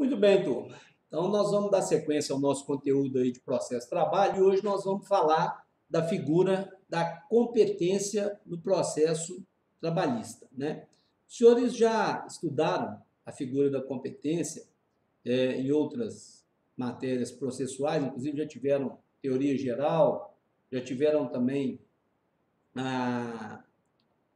Muito bem, turma. Então, nós vamos dar sequência ao nosso conteúdo aí de processo de trabalho e hoje nós vamos falar da figura da competência no processo trabalhista, né? Os senhores já estudaram a figura da competência em outras matérias processuais, inclusive já tiveram teoria geral, já tiveram também a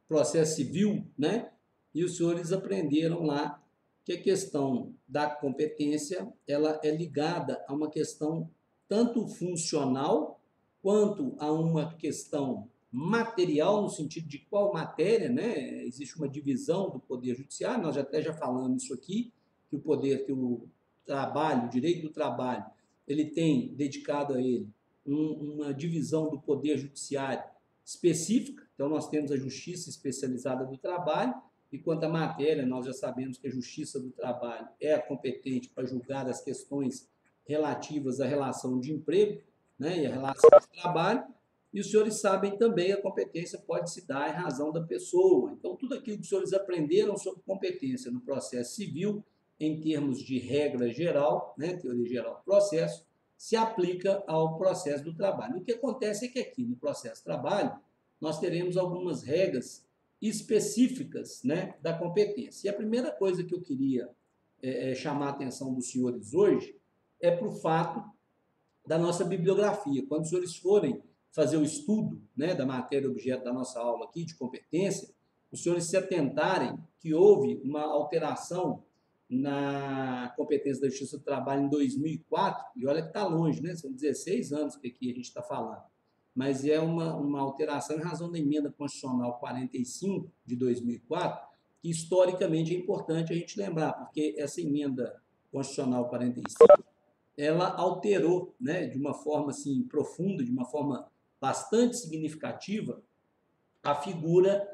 processo civil, né? E os senhores aprenderam lá que a questão da competência ela é ligada a uma questão tanto funcional quanto a uma questão material, no sentido de qual matéria, né? Existe uma divisão do Poder Judiciário, nós até já falamos isso aqui, que o trabalho, o direito do trabalho, ele tem dedicado a ele uma divisão do Poder Judiciário específica. Então, nós temos a Justiça Especializada do Trabalho, e quanto à matéria, nós já sabemos que a Justiça do Trabalho é competente para julgar as questões relativas à relação de emprego, né, e à relação de trabalho, e os senhores sabem também a competência pode se dar em razão da pessoa. Então, tudo aquilo que os senhores aprenderam sobre competência no processo civil, em termos de regra geral, né, teoria geral do processo, se aplica ao processo do trabalho. O que acontece é que aqui no processo do trabalho, nós teremos algumas regras específicas, né, da competência. E a primeira coisa que eu queria chamar a atenção dos senhores hoje é para o fato da nossa bibliografia. Quando os senhores forem fazer o estudo, né, da matéria objeto da nossa aula aqui de competência, os senhores se atentarem que houve uma alteração na competência da Justiça do Trabalho em 2004, e olha que está longe, né? São 16 anos que aqui a gente está falando, mas é uma alteração em razão da emenda constitucional 45 de 2004, que historicamente é importante a gente lembrar, porque essa emenda constitucional 45, ela alterou, né, de uma forma assim profunda, de uma forma bastante significativa, a figura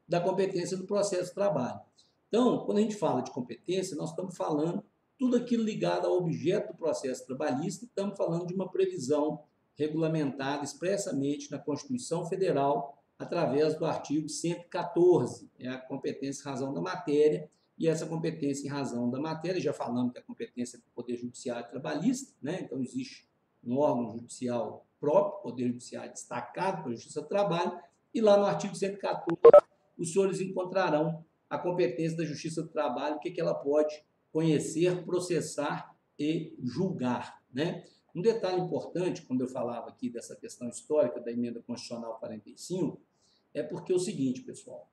da competência do processo de trabalho. Então, quando a gente fala de competência, nós estamos falando tudo aquilo ligado ao objeto do processo trabalhista, e estamos falando de uma previsão regulamentada expressamente na Constituição Federal, através do artigo 114, é a competência em razão da matéria, e essa competência em razão da matéria, já falamos que a competência é do Poder Judiciário Trabalhista, né? Então existe um órgão judicial próprio, Poder Judiciário destacado pela Justiça do Trabalho, e lá no artigo 114, os senhores encontrarão a competência da Justiça do Trabalho, o que ela pode conhecer, processar e julgar, né? Um detalhe importante, quando eu falava aqui dessa questão histórica da emenda constitucional 45, é porque é o seguinte, pessoal,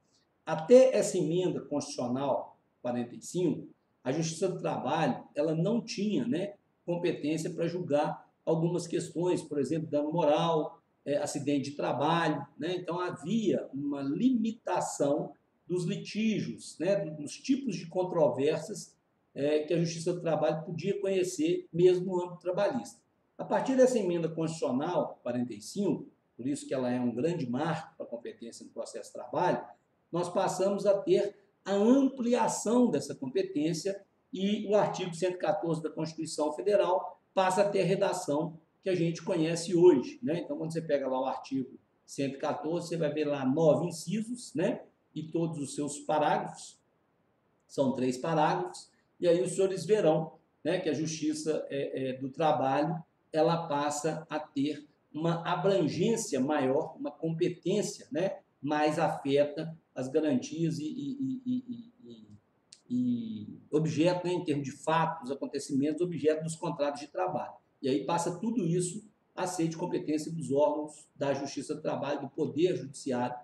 até essa emenda constitucional 45, a Justiça do Trabalho, ela não tinha, né, competência para julgar algumas questões, por exemplo, dano moral, acidente de trabalho, né? Então havia uma limitação dos litígios, né, dos tipos de controvérsias que a Justiça do Trabalho podia conhecer mesmo no âmbito trabalhista. A partir dessa emenda constitucional 45, por isso que ela é um grande marco para a competência no processo de trabalho, nós passamos a ter a ampliação dessa competência e o artigo 114 da Constituição Federal passa a ter a redação que a gente conhece hoje, né? Então, quando você pega lá o artigo 114, você vai ver lá 9 incisos, né? E todos os seus parágrafos, são 3 parágrafos, e aí os senhores verão, né, que a Justiça do Trabalho ela passa a ter uma abrangência maior, uma competência, né, mais afeta as garantias e objeto, né, em termos de fatos, acontecimentos, objeto dos contratos de trabalho. E aí passa tudo isso a ser de competência dos órgãos da Justiça do Trabalho, do Poder Judiciário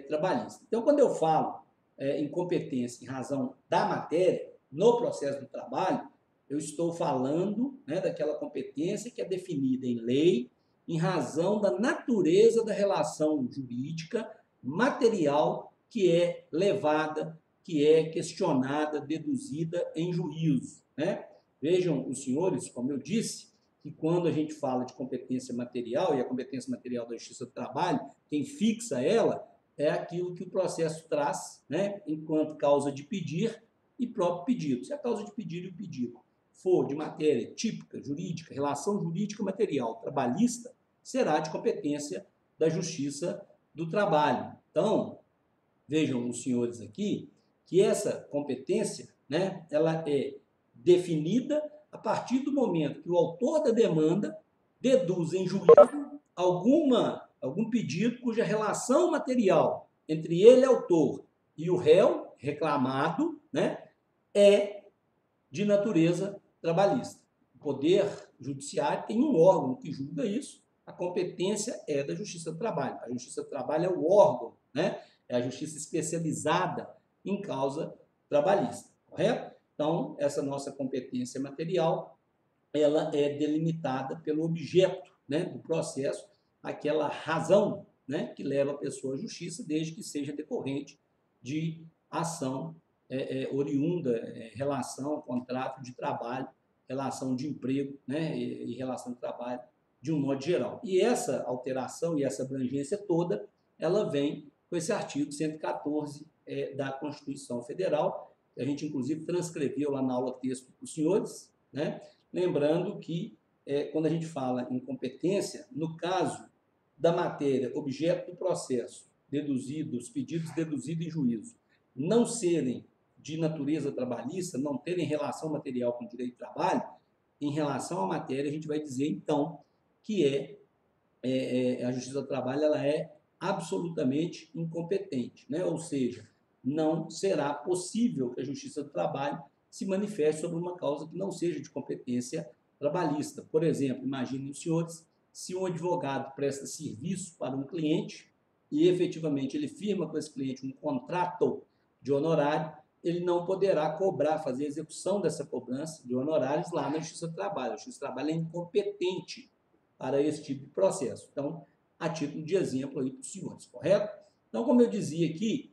Trabalhista. Então, quando eu falo em competência em razão da matéria, no processo do trabalho, eu estou falando, né, daquela competência que é definida em lei, em razão da natureza da relação jurídica material que é levada, que é questionada, deduzida em juízo, né? Vejam os senhores, como eu disse, que quando a gente fala de competência material, e a competência material da Justiça do Trabalho, quem fixa ela é aquilo que o processo traz, né, enquanto causa de pedir e próprio pedido. Se a causa de pedir e o pedido for de matéria típica, jurídica, relação jurídica material trabalhista, será de competência da Justiça do Trabalho. Então, vejam os senhores aqui que essa competência, né, ela é definida a partir do momento que o autor da demanda deduz em juízo algum pedido cuja relação material entre ele, autor, e o réu reclamado, né, é de natureza trabalhista. O Poder Judiciário tem um órgão que julga isso, a competência é da Justiça do Trabalho. A Justiça do Trabalho é o órgão, né, é a justiça especializada em causa trabalhista, correto? Então, essa nossa competência material, ela é delimitada pelo objeto, né, do processo, aquela razão, né, que leva a pessoa à justiça, desde que seja decorrente de ação oriunda, relação, contrato de trabalho, relação de emprego, né, e relação de trabalho de um modo geral. E essa alteração e essa abrangência toda, ela vem com esse artigo 114 da Constituição Federal, que a gente, inclusive, transcreveu lá na aula texto para os senhores, né? Lembrando que, quando a gente fala em competência, no caso da matéria objeto do processo, os pedidos deduzidos em juízo, não serem de natureza trabalhista, não terem relação material com o direito do trabalho, em relação à matéria, a gente vai dizer, então, que a Justiça do Trabalho ela é absolutamente incompetente, né? Ou seja, não será possível que a Justiça do Trabalho se manifeste sobre uma causa que não seja de competência trabalhista. Por exemplo, imaginem os senhores, se um advogado presta serviço para um cliente e efetivamente ele firma com esse cliente um contrato de honorário, ele não poderá cobrar, fazer a execução dessa cobrança de honorários lá na Justiça do Trabalho. A Justiça do Trabalho é incompetente para esse tipo de processo. Então, a título de exemplo aí para os senhores, correto? Então, como eu dizia aqui,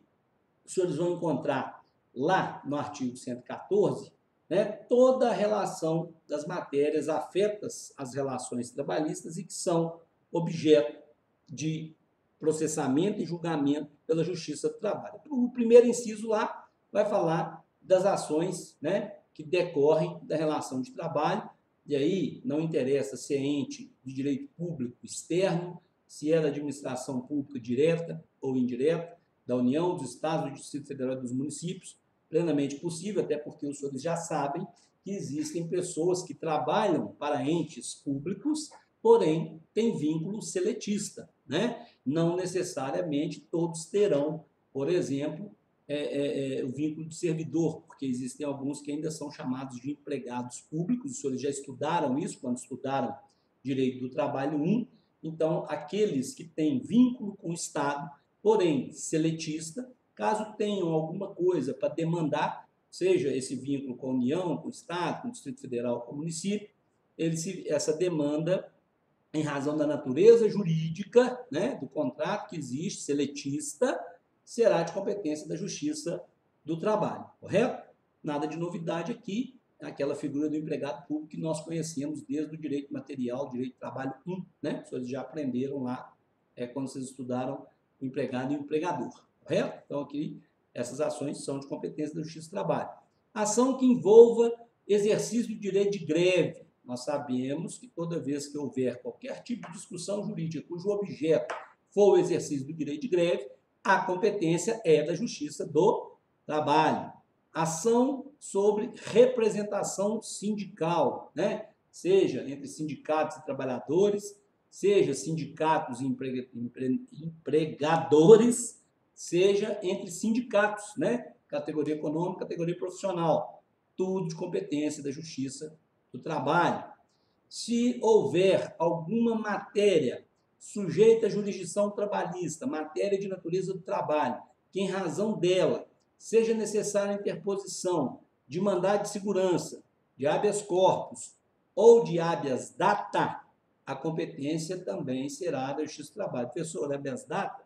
os senhores vão encontrar lá no artigo 114, né, toda a relação das matérias afetas às relações trabalhistas e que são objeto de processamento e julgamento pela Justiça do Trabalho. O primeiro inciso lá vai falar das ações, né, que decorrem da relação de trabalho, e aí não interessa se é ente de direito público externo, se é da administração pública direta ou indireta, da União, dos Estados, do Distrito Federal e dos municípios, plenamente possível, até porque os senhores já sabem que existem pessoas que trabalham para entes públicos, porém têm vínculo seletista, né? Não necessariamente todos terão, por exemplo, o vínculo de servidor, porque existem alguns que ainda são chamados de empregados públicos, os senhores já estudaram isso quando estudaram Direito do Trabalho 1, então aqueles que têm vínculo com o Estado, porém seletista, caso tenham alguma coisa para demandar, seja esse vínculo com a União, com o Estado, com o Distrito Federal, com o município, essa demanda, em razão da natureza jurídica, né, do contrato que existe, seletista, será de competência da Justiça do Trabalho, correto? Nada de novidade aqui, aquela figura do empregado público que nós conhecemos desde o direito material, direito do trabalho 1, né? Vocês já aprenderam lá, quando vocês estudaram o empregado e o empregador, correto? Então, aqui, essas ações são de competência da Justiça do Trabalho. Ação que envolva exercício do direito de greve. Nós sabemos que toda vez que houver qualquer tipo de discussão jurídica cujo objeto for o exercício do direito de greve, a competência é da Justiça do Trabalho. Ação sobre representação sindical, né? Seja entre sindicatos e trabalhadores, seja sindicatos e empregadores, seja entre sindicatos, né? Categoria econômica, categoria profissional. Tudo de competência da Justiça do Trabalho. Se houver alguma matéria sujeita à jurisdição trabalhista, matéria de natureza do trabalho, que em razão dela seja necessária a interposição de mandado de segurança, de habeas corpus ou de habeas data, a competência também será da Justiça do Trabalho. Professor, habeas data?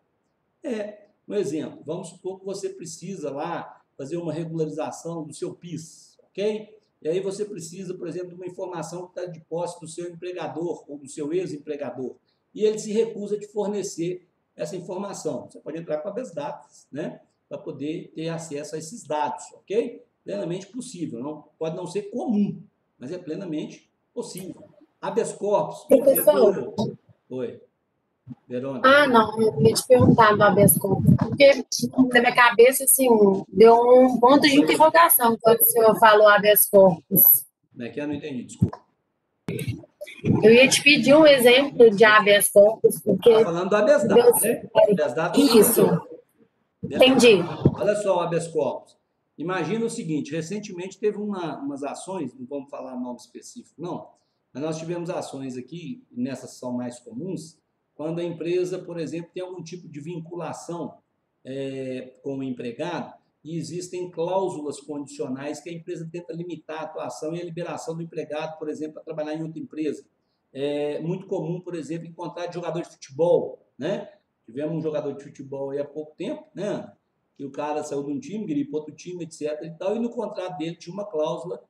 Um exemplo, vamos supor que você precisa lá fazer uma regularização do seu PIS, ok? E aí você precisa, por exemplo, de uma informação que está de posse do seu empregador ou do seu ex-empregador, e ele se recusa de fornecer essa informação. Você pode entrar com habeas datas, né, para poder ter acesso a esses dados, ok? Plenamente possível. Não, pode não ser comum, mas é plenamente possível. Habeas corpus. Professor, Oi. Verônica? Ah, não, eu ia te perguntar do habeas corpus, porque na minha cabeça, assim, deu um ponto de interrogação quando o senhor falou habeas corpus. Como é que eu não entendi? Desculpa. Eu ia te pedir um exemplo de habeas corpus, Tá porque falando do habeas Deus, data, né? O habeas data você isso, entendeu. Beleza. entendi. Olha só o habeas corpus. Imagina o seguinte, recentemente teve umas ações, não vamos falar nome específico não, mas nós tivemos ações aqui, nessas são mais comuns, quando a empresa, por exemplo, tem algum tipo de vinculação com o empregado e existem cláusulas condicionais que a empresa tenta limitar a atuação e a liberação do empregado, por exemplo, para trabalhar em outra empresa. É muito comum, por exemplo, encontrar de jogador de futebol, né? Tivemos um jogador de futebol aí há pouco tempo, né? Que o cara saiu de um time, queria ir para outro time, etc. E, tal, e no contrato dele tinha uma cláusula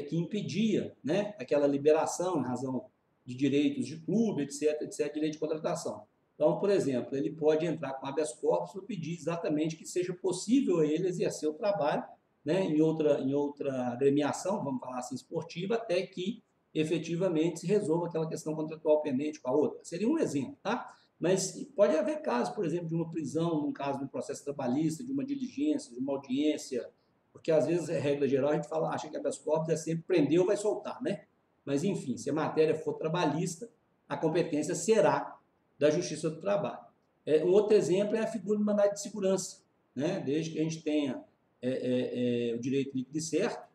que impedia, né, aquela liberação em razão de direitos de clube, etc., etc., direito de contratação. Então, por exemplo, ele pode entrar com habeas corpus para pedir exatamente que seja possível a ele exercer o trabalho, né, em outra agremiação, vamos falar assim, esportiva, até que efetivamente se resolva aquela questão contratual pendente com a outra. Seria um exemplo, tá? Mas pode haver casos, por exemplo, de uma prisão, num caso de um processo trabalhista, de uma diligência, de uma audiência, porque às vezes, regra geral, a gente fala, acha que habeas corpus é sempre prender ou vai soltar, né? Mas, enfim, se a matéria for trabalhista, a competência será da Justiça do Trabalho. Um outro exemplo é a figura do mandado de segurança, né? Desde que a gente tenha o direito líquido e certo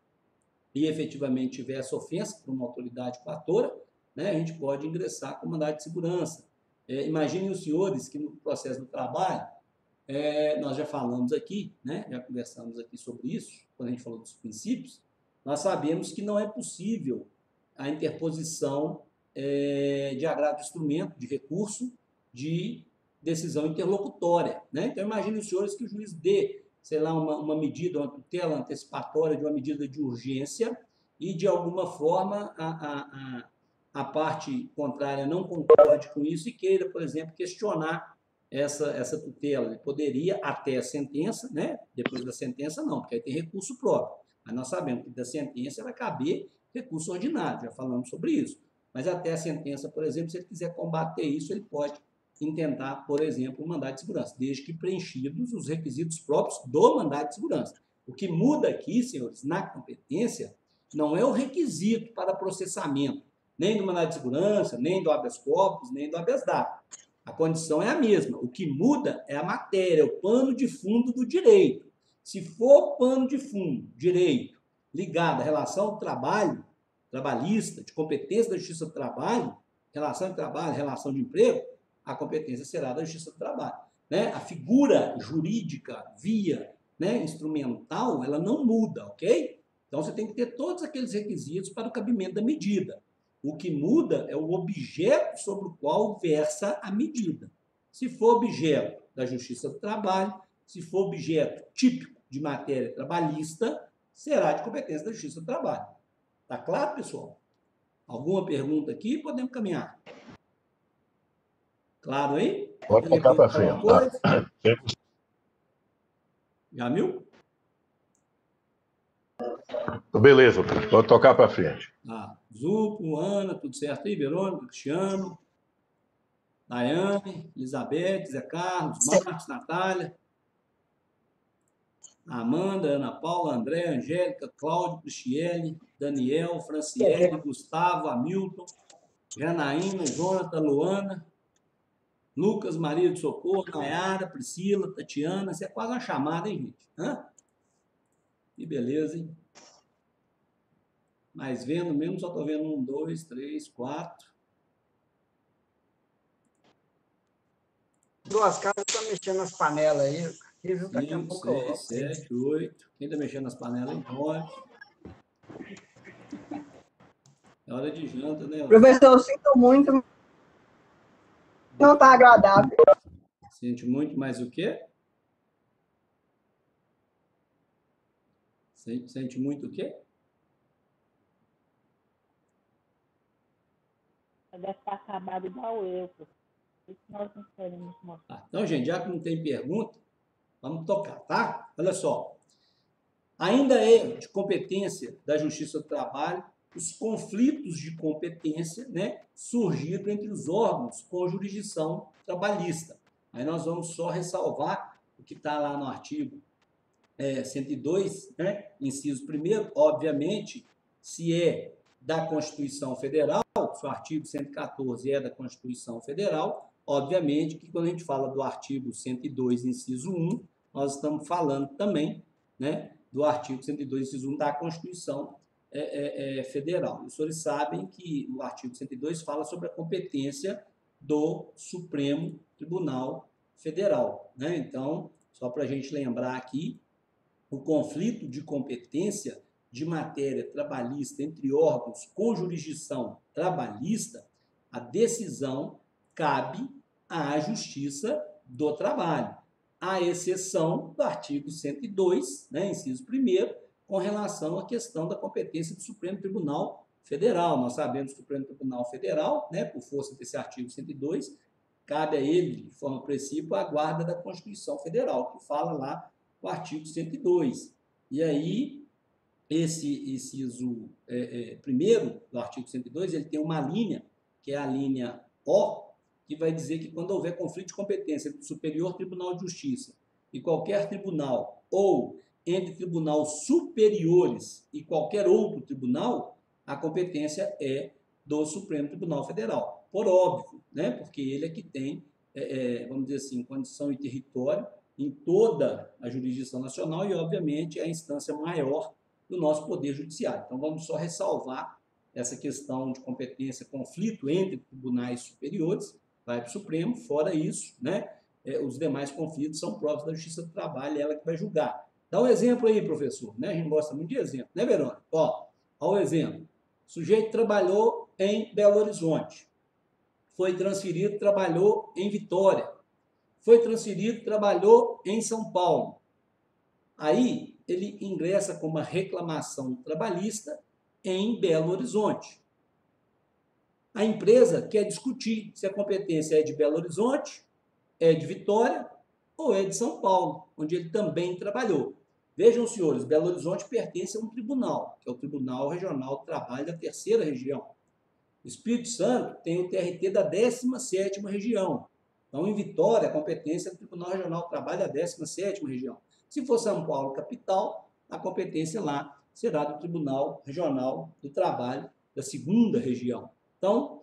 e efetivamente tiver essa ofensa por uma autoridade coatora, né? A gente pode ingressar com mandado de segurança. Imaginem os senhores que no processo do trabalho, nós já falamos aqui, né? Já conversamos aqui sobre isso, quando a gente falou dos princípios, nós sabemos que não é possível a interposição de agravo de instrumento, de recurso, de decisão interlocutória, né? Então, imagine os senhores que o juiz dê, sei lá, uma medida, uma tutela antecipatória de uma medida de urgência e, de alguma forma, a parte contrária não concorde com isso e queira, por exemplo, questionar essa tutela. Ele poderia, até a sentença, né? Depois da sentença, não, porque aí tem recurso próprio. Mas nós sabemos que da sentença vai caber recurso ordinário, já falamos sobre isso. Mas até a sentença, por exemplo, se ele quiser combater isso, ele pode intentar, por exemplo, um mandado de segurança, desde que preenchidos os requisitos próprios do mandado de segurança. O que muda aqui, senhores, na competência, não é o requisito para processamento, nem do mandado de segurança, nem do habeas corpus, nem do habeas data. A condição é a mesma. O que muda é a matéria, o pano de fundo do direito. Se for pano de fundo, direito, ligado à relação do trabalho, trabalhista, de competência da Justiça do Trabalho, relação de trabalho, relação de emprego, a competência será da Justiça do Trabalho. Né? A figura jurídica, via, né, instrumental, ela não muda, ok? Então você tem que ter todos aqueles requisitos para o cabimento da medida. O que muda é o objeto sobre o qual versa a medida. Se for objeto da Justiça do Trabalho, se for objeto típico de matéria trabalhista, será de competência da Justiça do Trabalho. Tá claro, pessoal? Alguma pergunta aqui? Podemos caminhar. Claro aí? Pode tocar para frente. Jamil? Beleza, pode tocar para frente. Zupo, Ana, tudo certo aí? Verônica, Cristiano, Daiane, Elizabeth, Zé Carlos, Marcos, Natália, Amanda, Ana Paula, André, Angélica, Cláudio, Cristiele, Daniel, Franciele, Gustavo, Hamilton, Janaína, Jonathan, Luana, Lucas, Maria de Socorro, Nayara, Priscila, Tatiana. Isso é quase uma chamada, hein, gente? Que beleza, hein? Mas vendo mesmo, só tô vendo 1, 2, 3, 4. Duas casas estão mexendo nas panelas aí. 5, 6, 7, 8. Quem tá mexendo nas panelas aí? 9. É hora de janta, né? Professor, eu sinto muito. Não está agradável. Sente muito, mas o quê? Sente muito o quê? Deve estar acabado igual eu. Isso nós não queremos mostrar. Então, gente, já que não tem pergunta, vamos tocar, tá? Olha só. Ainda é de competência da Justiça do Trabalho os conflitos de competência, né, surgidos entre os órgãos com jurisdição trabalhista. Aí nós vamos só ressalvar o que está lá no artigo 102, né, inciso 1º, obviamente, se é da Constituição Federal, se o artigo 114 é da Constituição Federal, obviamente que quando a gente fala do artigo 102, inciso 1, nós estamos falando também, né, do artigo 102, inciso 1 da Constituição Federal. Os senhores sabem que o artigo 102 fala sobre a competência do Supremo Tribunal Federal, né? Então, só para a gente lembrar aqui, o conflito de competência de matéria trabalhista entre órgãos com jurisdição trabalhista, a decisão cabe à Justiça do Trabalho, à exceção do artigo 102, né, inciso 1º, com relação à questão da competência do Supremo Tribunal Federal. Nós sabemos que o Supremo Tribunal Federal, né, por força desse artigo 102, cabe a ele, de forma principal, a guarda da Constituição Federal, que fala lá o artigo 102. E aí, esse inciso primeiro do artigo 102, ele tem uma linha, que é a linha O, que vai dizer que quando houver conflito de competência entre o Superior Tribunal de Justiça e qualquer tribunal, ou entre tribunais superiores e qualquer outro tribunal, a competência é do Supremo Tribunal Federal. Por óbvio, né? Porque ele é que tem, vamos dizer assim, condição e território em toda a jurisdição nacional e, obviamente, é a instância maior do nosso Poder Judiciário. Então, vamos só ressalvar essa questão de competência, conflito entre tribunais superiores, vai para o Supremo. Fora isso, né, os demais conflitos são próprios da Justiça do Trabalho, ela que vai julgar. Dá um exemplo aí, professor, né? A gente gosta muito de exemplo, né, Verônica? Ó o exemplo. O sujeito trabalhou em Belo Horizonte, foi transferido, trabalhou em Vitória, foi transferido, trabalhou em São Paulo. Aí, ele ingressa com uma reclamação trabalhista em Belo Horizonte. A empresa quer discutir se a competência é de Belo Horizonte, é de Vitória ou é de São Paulo, onde ele também trabalhou. Vejam, senhores, Belo Horizonte pertence a um tribunal, que é o Tribunal Regional do Trabalho da 3ª Região. O Espírito Santo tem o TRT da 17ª Região. Então, em Vitória, a competência é do Tribunal Regional do Trabalho da 17ª Região. Se for São Paulo, capital, a competência lá será do Tribunal Regional do Trabalho da 2ª Região. Então,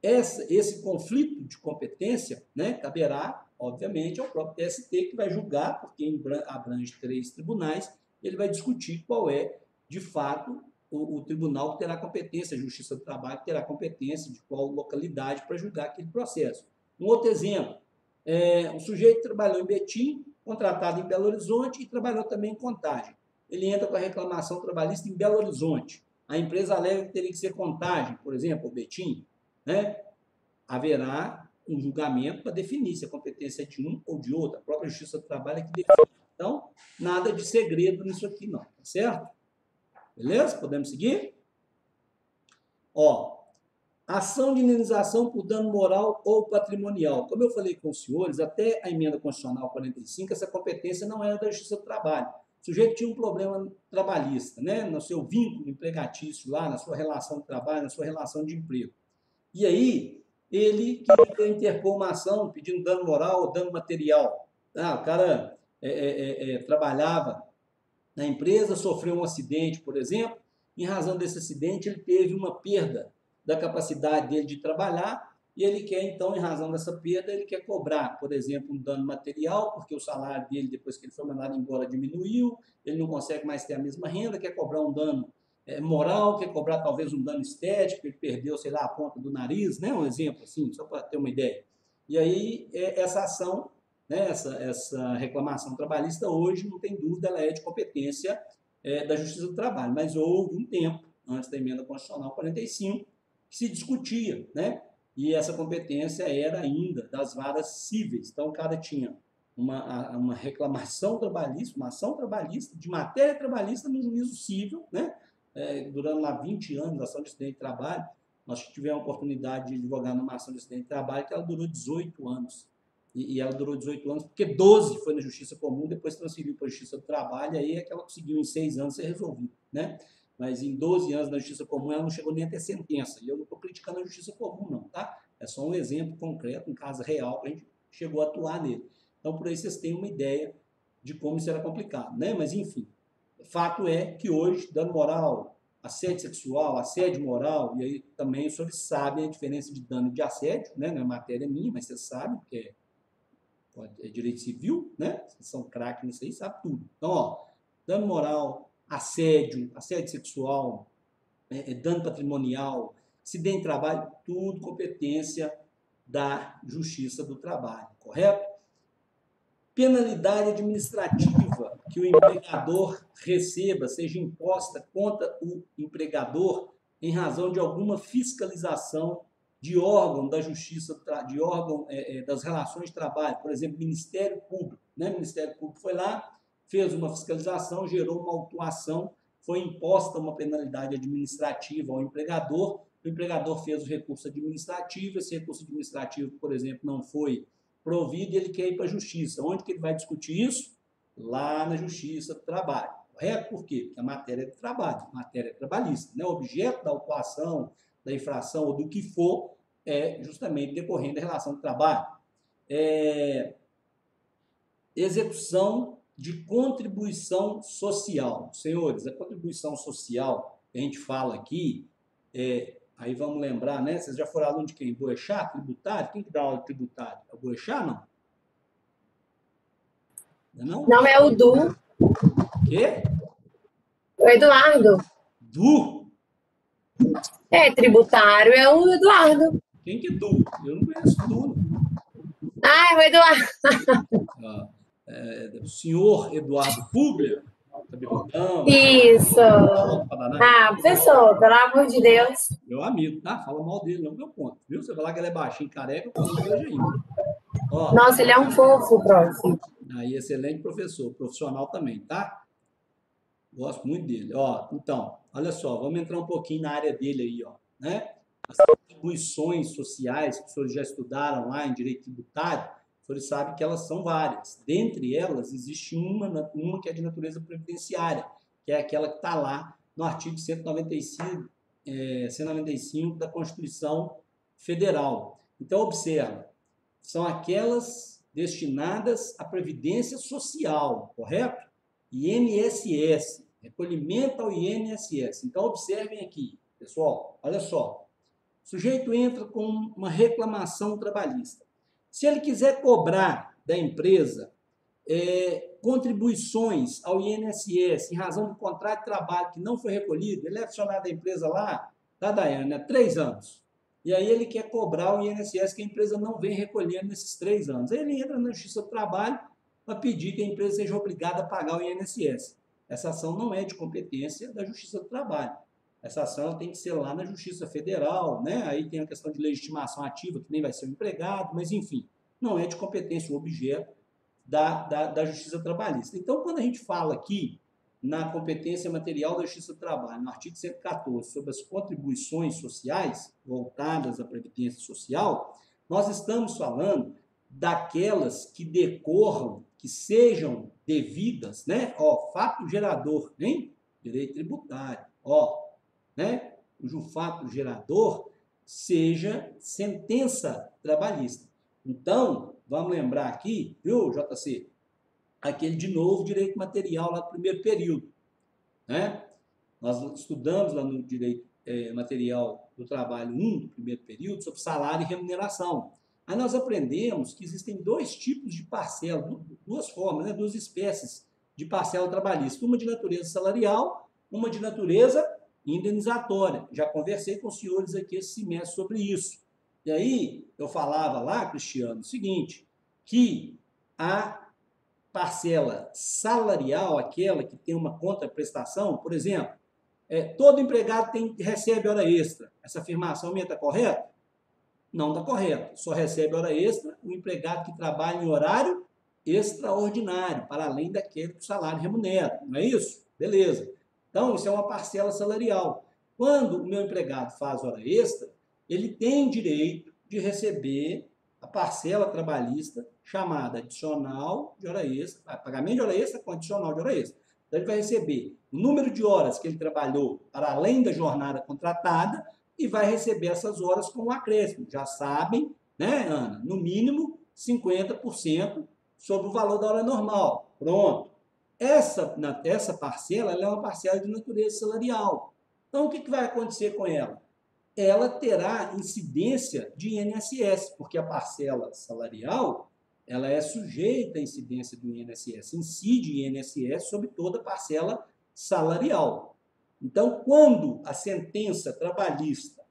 esse conflito de competência, né, caberá, obviamente, ao próprio TST, que vai julgar, porque abrange 3 tribunais, ele vai discutir qual é, de fato, o tribunal que terá competência, a Justiça do Trabalho que terá competência de qual localidade para julgar aquele processo. Um outro exemplo, o sujeito trabalhou em Betim, contratado em Belo Horizonte e trabalhou também em Contagem. Ele entra com a reclamação trabalhista em Belo Horizonte. A empresa alega que teria que ser Contagem, por exemplo, ou Betim, né? Haverá um julgamento para definir se a competência é de um ou de outro. A própria Justiça do Trabalho é que define. Então, nada de segredo nisso aqui não, tá certo? Beleza? Podemos seguir? Ó, ação de indenização por dano moral ou patrimonial. Como eu falei com os senhores, até a emenda constitucional 45, essa competência não era da Justiça do Trabalho. O sujeito tinha um problema trabalhista, né? No seu vínculo empregatício lá, na sua relação de trabalho, na sua relação de emprego. E aí, ele queria interpor uma ação pedindo dano moral ou dano material. O cara trabalhava na empresa, sofreu um acidente, por exemplo, em razão desse acidente ele teve uma perda da capacidade dele de trabalhar e ele quer, então, em razão dessa perda, ele quer cobrar, por exemplo, um dano material, porque o salário dele, depois que ele foi mandado embora, diminuiu, ele não consegue mais ter a mesma renda, quer cobrar um dano moral, quer cobrar talvez um dano estético, ele perdeu, sei lá, a ponta do nariz, né? Um exemplo assim, só para ter uma ideia. E aí, essa ação, né, essa reclamação trabalhista, hoje, não tem dúvida, ela é de competência da Justiça do Trabalho, mas houve um tempo, antes da emenda constitucional 45, que se discutia, né? E essa competência era ainda das varas cíveis. Então, o cara tinha uma reclamação trabalhista, uma ação trabalhista, de matéria trabalhista no juízo cível, né? Durando lá 20 anos, ação de acidente de trabalho. Nós tivemos a oportunidade de advogar numa ação de acidente de trabalho que ela durou 18 anos. E ela durou 18 anos porque 12 foi na Justiça Comum, depois transferiu para a Justiça do Trabalho, e aí é que ela conseguiu em 6 anos ser resolvida, né? mas em 12 anos na Justiça Comum ela não chegou nem a ter sentença. E eu não estou criticando a Justiça Comum, não, tá? É só um exemplo concreto, um caso real, que a gente chegou a atuar nele. Então, por aí vocês têm uma ideia de como isso era complicado, né? Mas, enfim, fato é que hoje, dano moral, assédio sexual, assédio moral, e aí também os senhores sabem a diferença de dano e de assédio, né? Não é matéria minha, mas vocês sabem, porque é direito civil, né? Vocês são craques nisso aí, sabem tudo. Então, ó, dano moral, assédio sexual, dano patrimonial, acidente de trabalho, tudo competência da Justiça do Trabalho, correto? Penalidade administrativa que o empregador receba, seja imposta contra o empregador em razão de alguma fiscalização de órgão da Justiça, de órgão das relações de trabalho, por exemplo, Ministério Público, né? O Ministério Público foi lá, fez uma fiscalização, gerou uma autuação, foi imposta uma penalidade administrativa ao empregador, o empregador fez o recurso administrativo, esse recurso administrativo, por exemplo, não foi provido e ele quer ir para a Justiça. Onde que ele vai discutir isso? Lá na Justiça do Trabalho. Correto? Por quê? Porque a matéria é de trabalho, matéria trabalhista, né? O objeto da autuação, da infração ou do que for é justamente decorrendo da relação de trabalho. Execução de contribuição social. Senhores, a contribuição social que a gente fala aqui, aí vamos lembrar, né? Vocês já foram aluno de quem? Boechat, tributário? Quem que dá aula de tributário? É o Boechat, não? Não? Não é o Du, Quê? o Eduardo. Du? Tributário é o Eduardo. Quem que é Du? Eu não conheço Du. Ah, é o Eduardo. O senhor Eduardo Puglia? Não, Isso. Professor, pelo amor de Deus. meu amigo, tá? Fala mal dele, não meu ponto. Viu? Você falar que ele é baixinho, careca, eu falo hoje ainda. Ó, Nossa, ele é um fofo, prof. aí, excelente professor, profissional também, tá? Gosto muito dele. Ó, então, olha só, vamos entrar um pouquinho na área dele aí, ó, né? As contribuições sociais que os senhores já estudaram lá em direito tributário, os senhores sabem que elas são várias. Dentre elas, existe uma que é de natureza previdenciária, que é aquela que está lá no artigo 195 da Constituição Federal. Então, observa, são aquelas destinadas à previdência social, correto? INSS, recolhimento ao INSS. Então, observem aqui, pessoal, olha só. O sujeito entra com uma reclamação trabalhista. Se ele quiser cobrar da empresa contribuições ao INSS em razão do contrato de trabalho que não foi recolhido, ele é funcionário da empresa lá, da Daiane, há 3 anos. E aí ele quer cobrar o INSS que a empresa não vem recolhendo nesses 3 anos. Aí ele entra na Justiça do Trabalho para pedir que a empresa seja obrigada a pagar o INSS. Essa ação não é de competência da Justiça do Trabalho. Essa ação tem que ser lá na Justiça Federal, né? Aí tem a questão de legitimação ativa, que nem vai ser o empregado, mas enfim, não é de competência o objeto da Justiça Trabalhista. Então, quando a gente fala aqui na competência material da Justiça do Trabalho, no artigo 114, sobre as contribuições sociais voltadas à Previdência Social, nós estamos falando daquelas que decorram, que sejam devidas, né? Ó, fato gerador, hein? Direito tributário, ó, né? Cujo fato gerador seja sentença trabalhista. Então, vamos lembrar aqui, viu, JC? Aquele, de novo, direito material lá do primeiro período, né? Nós estudamos lá no direito material do trabalho 1, do primeiro período, sobre salário e remuneração. Aí nós aprendemos que existem 2 tipos de parcela, 2 formas, né? 2 espécies de parcela trabalhista. Uma de natureza salarial, uma de natureza indenizatória. Já conversei com os senhores aqui esse semestre sobre isso. E aí eu falava lá, Cristiano, o seguinte, que a parcela salarial, aquela que tem uma contraprestação, por exemplo, todo empregado recebe hora extra. Essa afirmação minha está correta? Não está correto. Só recebe hora extra o empregado que trabalha em horário extraordinário, para além daquele que o salário remunera. Não é isso? Beleza. Então, isso é uma parcela salarial. Quando o meu empregado faz hora extra, ele tem direito de receber a parcela trabalhista chamada adicional de hora extra, pagamento de hora extra com adicional de hora extra. Então, ele vai receber o número de horas que ele trabalhou para além da jornada contratada e vai receber essas horas com um acréscimo. Já sabem, né, Ana? No mínimo 50% sobre o valor da hora normal. Pronto. Essa parcela ela é uma parcela de natureza salarial. Então, o que vai acontecer com ela? Ela terá incidência de INSS, porque a parcela salarial ela é sujeita à incidência do INSS, incide INSS sobre toda a parcela salarial. Então, quando a sentença trabalhista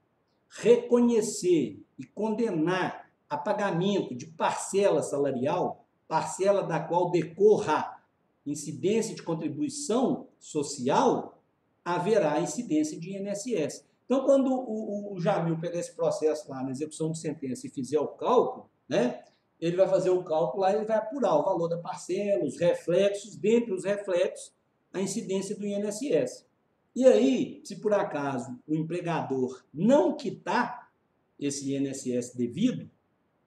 reconhecer e condenar a pagamento de parcela salarial, parcela da qual decorra incidência de contribuição social, haverá incidência de INSS. Então, quando o Jamil pegar esse processo lá na execução de sentença e fizer o cálculo, né, ele vai fazer o cálculo lá e ele vai apurar o valor da parcela, os reflexos, dentre os reflexos, a incidência do INSS. E aí, se por acaso o empregador não quitar esse INSS devido,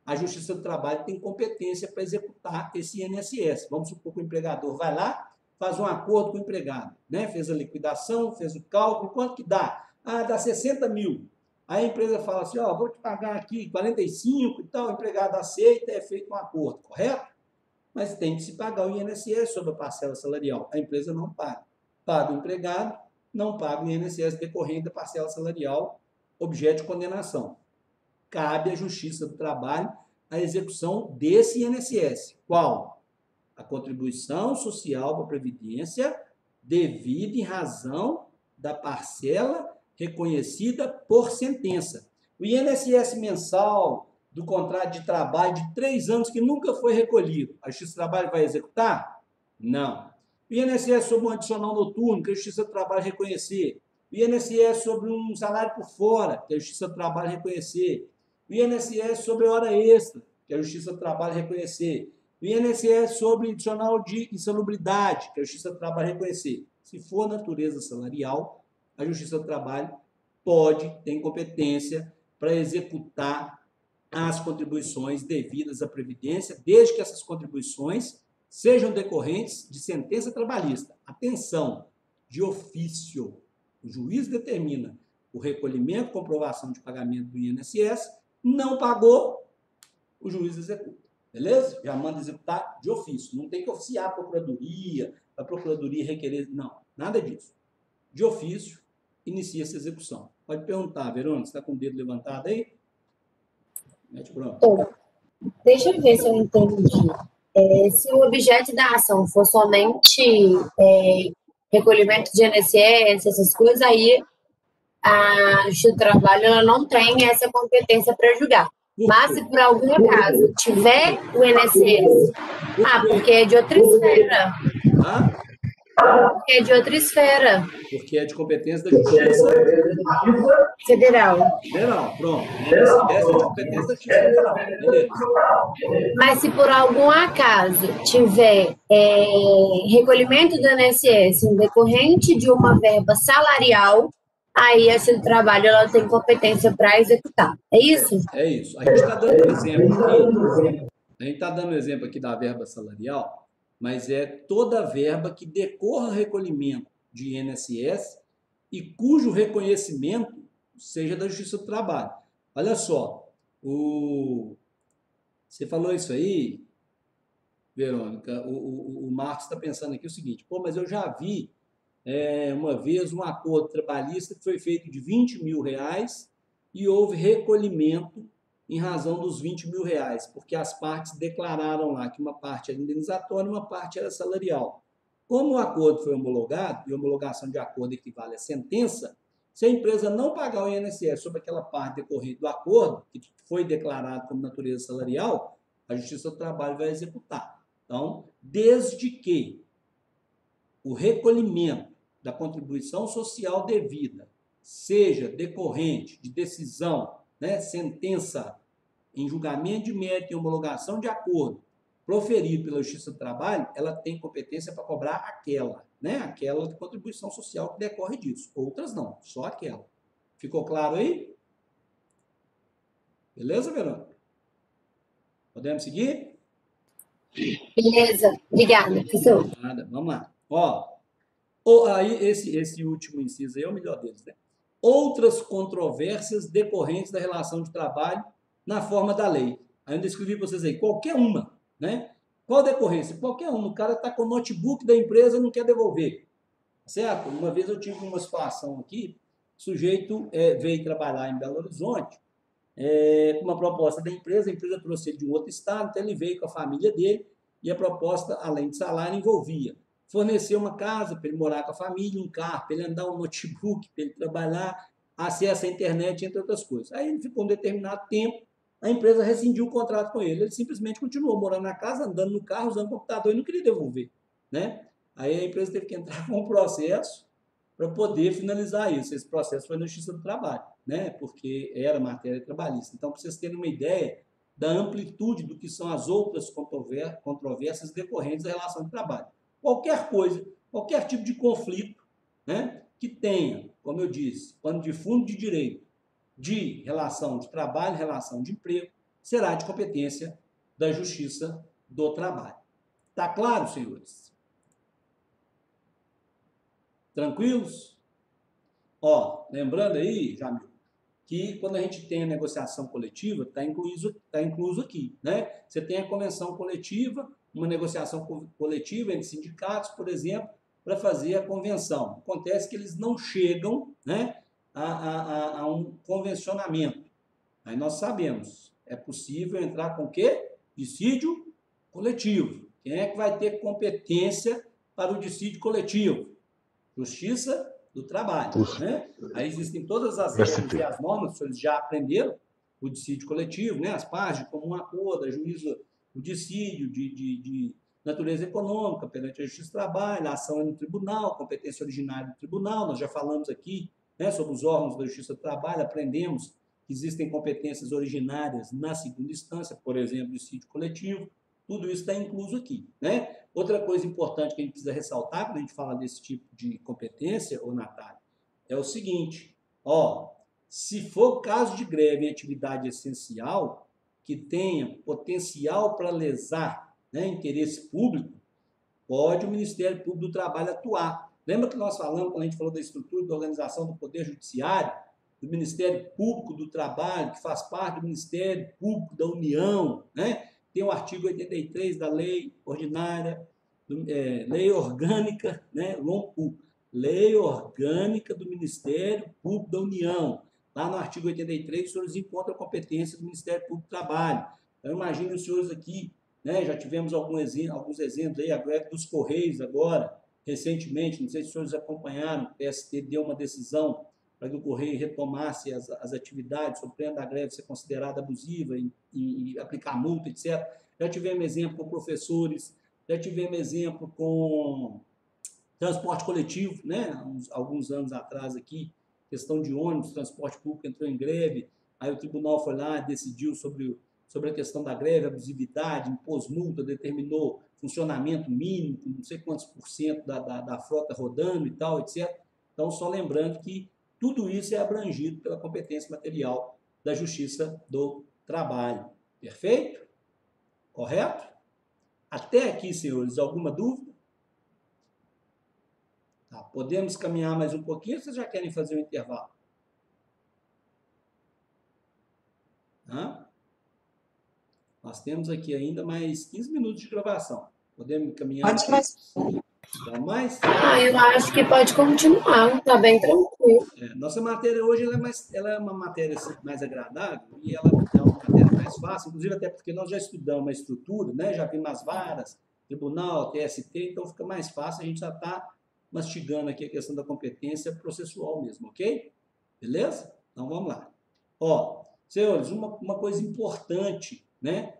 a Justiça do Trabalho tem competência para executar esse INSS. Vamos supor que o empregador vai lá, faz um acordo com o empregado, né? Fez a liquidação, fez o cálculo, quanto que dá? Ah, dá 60 mil. Aí a empresa fala assim, ó, vou te pagar aqui 45 e tal, o empregado aceita, é feito um acordo, correto? Mas tem que se pagar o INSS sobre a parcela salarial. A empresa não paga. Paga o empregado, não paga o INSS decorrente da parcela salarial, objeto de condenação. Cabe à Justiça do Trabalho a execução desse INSS. Qual? A contribuição social para a Previdência devida em razão da parcela reconhecida por sentença. O INSS mensal do contrato de trabalho de 3 anos que nunca foi recolhido, a Justiça do Trabalho vai executar? Não. O INSS sobre um adicional noturno, que a Justiça do Trabalho reconhecer. O INSS sobre um salário por fora, que a Justiça do Trabalho reconhecer. O INSS sobre hora extra, que a Justiça do Trabalho reconhecer. O INSS sobre adicional de insalubridade, que a Justiça do Trabalho reconhecer. Se for natureza salarial, a Justiça do Trabalho tem competência para executar as contribuições devidas à Previdência, desde que essas contribuições sejam decorrentes de sentença trabalhista. Atenção, de ofício. O juiz determina o recolhimento, comprovação de pagamento do INSS, não pagou, o juiz executa. Beleza? Já manda executar de ofício. Não tem que oficiar a procuradoria requerer. Não, nada disso. De ofício, inicia essa execução. Pode perguntar, Verônica, você está com o dedo levantado aí? Mete pronto. Deixa eu ver se eu entendi. Se o objeto da ação for somente recolhimento de INSS, essas coisas, aí a Justiça do Trabalho ela não tem essa competência para julgar. Mas se por algum acaso tiver o INSS, porque é de outra esfera. Porque é de outra esfera. Porque é de competência da Justiça Federal. Federal, pronto. Essa é de competência da Justiça Federal. Beleza. Mas se por algum acaso tiver recolhimento do INSS em decorrente de uma verba salarial, aí a Justiça do Trabalho ela tem competência para executar. É isso? É isso. A gente está dando um exemplo aqui. A gente está dando um exemplo aqui da verba salarial, mas é toda verba que decorra recolhimento de INSS e cujo reconhecimento seja da Justiça do Trabalho. Olha só, você falou isso aí, Verônica, o Marcos está pensando aqui o seguinte, mas eu já vi uma vez um acordo trabalhista que foi feito de R$20 mil e houve recolhimento em razão dos R$20 mil, porque as partes declararam lá que uma parte era indenizatória e uma parte era salarial. Como o acordo foi homologado, e homologação de acordo equivale a sentença, se a empresa não pagar o INSS sobre aquela parte decorrente do acordo, que foi declarado como natureza salarial, a Justiça do Trabalho vai executar. Então, desde que o recolhimento da contribuição social devida seja decorrente de decisão, sentença em julgamento de mérito e homologação de acordo proferido pela Justiça do Trabalho, ela tem competência para cobrar aquela de contribuição social que decorre disso. Outras não, só aquela. Ficou claro aí? Beleza, Verônica? Podemos seguir? Beleza. Obrigada, professor. Nada. Vamos lá. Ou aí, esse último inciso aí é o melhor deles, né? Outras controvérsias decorrentes da relação de trabalho na forma da lei. Ainda escrevi para vocês aí, qualquer uma, né? Qual decorrência? Qualquer uma. O cara está com o notebook da empresa e não quer devolver, certo? Uma vez eu tive uma situação aqui, o sujeito veio trabalhar em Belo Horizonte, com uma proposta da empresa, a empresa trouxe ele de um outro estado, então ele veio com a família dele, e a proposta, além de salário, envolvia fornecer uma casa para ele morar com a família, um carro, para ele andar, um notebook, para ele trabalhar, acesso à internet, entre outras coisas. Aí ele ficou um determinado tempo, a empresa rescindiu o contrato com ele, ele simplesmente continuou morando na casa, andando no carro, usando o computador e não queria devolver, né? Aí a empresa teve que entrar com um processo para poder finalizar isso. Esse processo foi na Justiça do Trabalho, né? Porque era matéria trabalhista. Então, para vocês terem uma ideia da amplitude do que são as outras controvérsias decorrentes da relação de trabalho. Qualquer coisa, qualquer tipo de conflito, né, que tenha, como eu disse, pano de fundo de direito de relação de trabalho, relação de emprego, será de competência da Justiça do Trabalho. Está claro, senhores? Tranquilos? Ó, lembrando aí, Jamil, que quando a gente tem a negociação coletiva, está incluso aqui, né? Você tem a convenção coletiva, uma negociação coletiva entre sindicatos, por exemplo, para fazer a convenção. Acontece que eles não chegam, né, a um convencionamento. Aí nós sabemos, é possível entrar com o quê? Dissídio coletivo. Quem é que vai ter competência para o dissídio coletivo? Justiça do Trabalho, né? Aí existem todas as regras e as normas, vocês já aprenderam, o dissídio coletivo, né? As partes de comum acordo, a juízo, o dissídio de natureza econômica perante a Justiça do Trabalho, a ação no tribunal, competência originária do tribunal, nós já falamos aqui, né, sobre os órgãos da Justiça do Trabalho, aprendemos que existem competências originárias na segunda instância, por exemplo, dissídio coletivo, tudo isso está incluso aqui, né? Outra coisa importante que a gente precisa ressaltar quando a gente fala desse tipo de competência, ô Natália, é o seguinte, ó, se for caso de greve em atividade essencial, que tenha potencial para lesar, né, interesse público, pode o Ministério Público do Trabalho atuar. Lembra que nós falamos, quando a gente falou da estrutura da organização do Poder Judiciário, do Ministério Público do Trabalho, que faz parte do Ministério Público da União, né? Tem o artigo 83 da Lei Ordinária, Lei Orgânica, né? Lei Orgânica do Ministério Público da União. Lá no artigo 83, os senhores encontram a competência do Ministério Público do Trabalho. Então, imagine os senhores aqui, né? Já tivemos alguns exemplos aí, a greve dos Correios agora, recentemente, não sei se os senhores acompanharam, o TST deu uma decisão para que o Correio retomasse as atividades, sob pena da greve ser considerada abusiva e aplicar multa, etc. Já tivemos exemplo com professores, já tivemos exemplo com transporte coletivo, né? Alguns anos atrás aqui, questão de ônibus, transporte público entrou em greve, aí o tribunal foi lá, decidiu sobre a questão da greve, abusividade, impôs multa, determinou funcionamento mínimo, não sei quantos % da frota rodando e tal, etc. Então, só lembrando que tudo isso é abrangido pela competência material da Justiça do Trabalho. Perfeito? Correto? Até aqui, senhores, alguma dúvida? Tá, podemos caminhar mais um pouquinho ou vocês já querem fazer um intervalo? Tá? Nós temos aqui ainda mais 15 minutos de gravação. Podemos caminhar? Pode mais. Então, mais? Eu acho que pode continuar, tá bem tranquilo. Nossa matéria hoje ela é uma matéria mais agradável e ela é uma matéria mais fácil, inclusive até porque nós já estudamos a estrutura, né? Já vimos as varas, tribunal, TST, então fica mais fácil, a gente já está mastigando aqui a questão da competência processual mesmo, ok? Beleza? Então vamos lá. Ó, senhores, uma coisa importante, né?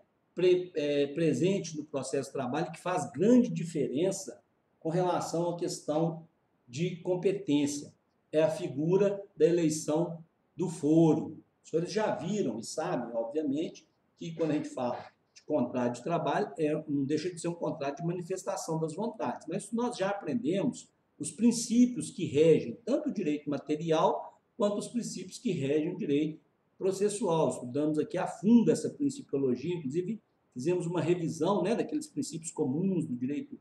Presente no processo de trabalho que faz grande diferença com relação à questão de competência. É a figura da eleição do foro. Os senhores já viram e sabem, obviamente, que quando a gente fala de contrato de trabalho, não deixa de ser um contrato de manifestação das vontades. Mas nós já aprendemos os princípios que regem tanto o direito material quanto os princípios que regem o direito processual. Estudamos aqui a fundo essa principiologia, inclusive fizemos uma revisão, né, daqueles princípios comuns do direito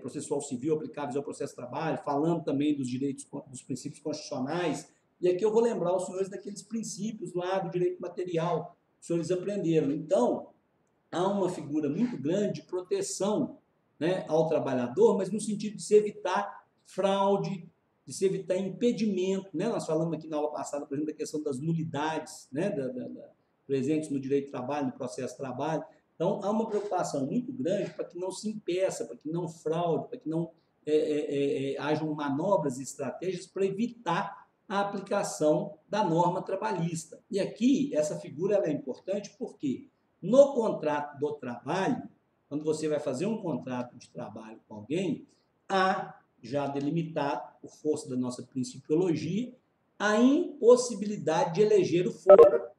processual civil aplicáveis ao processo de trabalho, falando também dos direitos, dos princípios constitucionais. E aqui eu vou lembrar os senhores daqueles princípios lá do direito material que os senhores aprenderam. Então, há uma figura muito grande de proteção, né, ao trabalhador, mas no sentido de se evitar fraude, de se evitar impedimento, né? Nós falamos aqui na aula passada, por exemplo, da questão das nulidades, né, presentes no direito de trabalho, no processo de trabalho. Então, há uma preocupação muito grande para que não se impeça, para que não fraude, para que não hajam manobras e estratégias para evitar a aplicação da norma trabalhista. E aqui, essa figura ela é importante porque no contrato do trabalho, quando você vai fazer um contrato de trabalho com alguém, há já delimitado, por força da nossa principiologia, a impossibilidade de eleger o foro.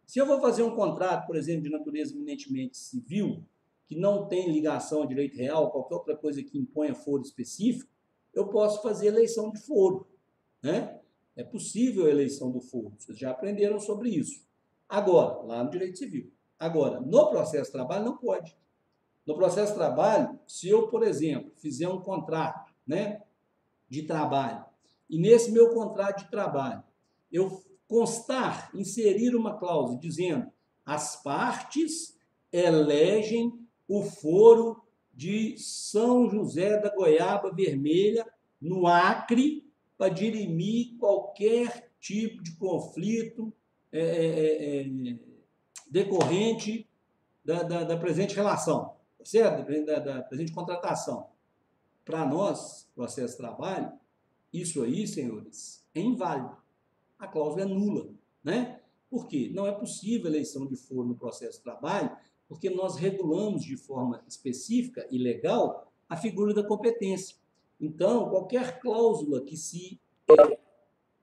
Se eu vou fazer um contrato, por exemplo, de natureza eminentemente civil, que não tem ligação ao direito real, qualquer outra coisa que imponha foro específico, eu posso fazer eleição de foro, né? É possível a eleição do foro, vocês já aprenderam sobre isso. Agora, lá no direito civil. Agora, no processo de trabalho, não pode. No processo de trabalho, se eu, por exemplo, fizer um contrato, né, de trabalho, e nesse meu contrato de trabalho, eu constar, inserir uma cláusula dizendo as partes elegem o foro de São José da Goiaba Vermelha, no Acre, para dirimir qualquer tipo de conflito decorrente da presente relação, certo? Da presente contratação. Para nós, processo de trabalho, isso aí, senhores, é inválido. A cláusula é nula, né? Por quê? Não é possível a eleição de foro no processo de trabalho, porque nós regulamos de forma específica e legal a figura da competência. Então, qualquer cláusula que se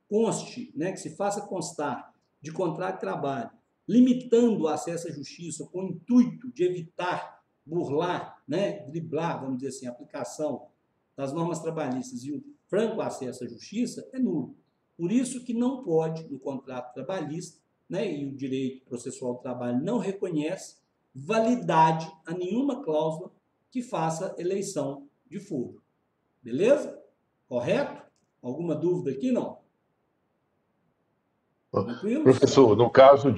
conste, né, que se faça constar de contrato de trabalho, limitando o acesso à justiça com o intuito de evitar, burlar, né, driblar, vamos dizer assim, a aplicação das normas trabalhistas e o franco acesso à justiça, é nulo. Por isso que não pode, no contrato trabalhista, né, e o direito processual do trabalho não reconhece validade a nenhuma cláusula que faça eleição de foro. Beleza? Correto? Alguma dúvida aqui, não? Tranquilo? Professor, no caso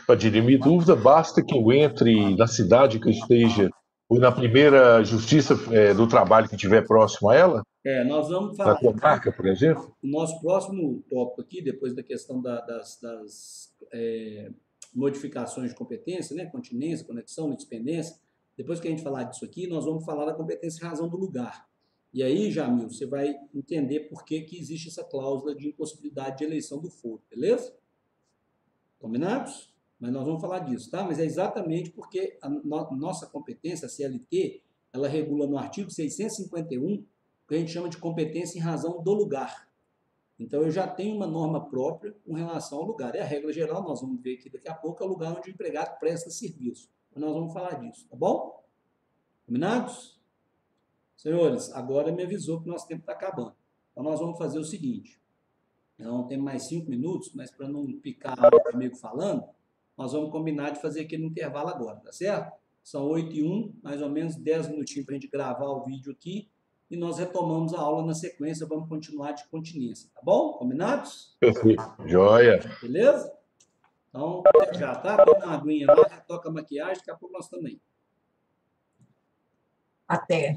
para dirimir dúvida, basta que eu entre na cidade que eu esteja ou na primeira justiça do trabalho que estiver próximo a ela? Nós vamos Na falar. comarca, por exemplo? O nosso próximo tópico aqui, depois da questão das modificações de competência, né? Continência, conexão, independência, depois que a gente falar disso aqui, nós vamos falar da competência em razão do lugar. E aí, Jamil, você vai entender por que existe essa cláusula de impossibilidade de eleição do foro, beleza? Combinados? Mas nós vamos falar disso, tá? Mas é exatamente porque a nossa competência, a CLT, ela regula no artigo 651, o que a gente chama de competência em razão do lugar. Então, eu já tenho uma norma própria com relação ao lugar. É a regra geral, nós vamos ver aqui daqui a pouco, é o lugar onde o empregado presta serviço. Mas nós vamos falar disso, tá bom? Combinados? Senhores, agora me avisou que nosso tempo está acabando. Então, nós vamos fazer o seguinte. Não tem mais 5 minutos, mas para não picar comigo falando, nós vamos combinar de fazer aquele intervalo agora, tá certo? São 8h01, mais ou menos 10 minutinhos para a gente gravar o vídeo aqui e nós retomamos a aula na sequência, vamos continuar de continência, tá bom? Combinados? Perfeito. Joia. Beleza? Então, já tá? Põe uma aguinha lá, toca a maquiagem, daqui a pouco nós também. Até.